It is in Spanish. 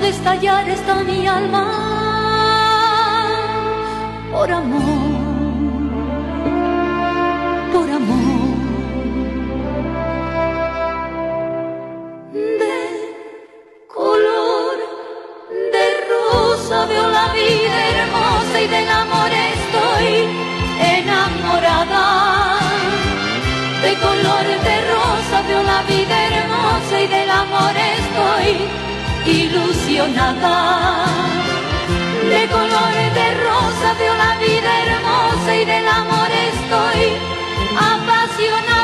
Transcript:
de estallar está mi alma por amor, por amor. De color de rosa veo la vida hermosa y del amor estoy enamorada. De color de rosa veo la vida hermosa y del amor estoy ilusionada. De color de rosa veo la vida hermosa y del amor estoy apasionada.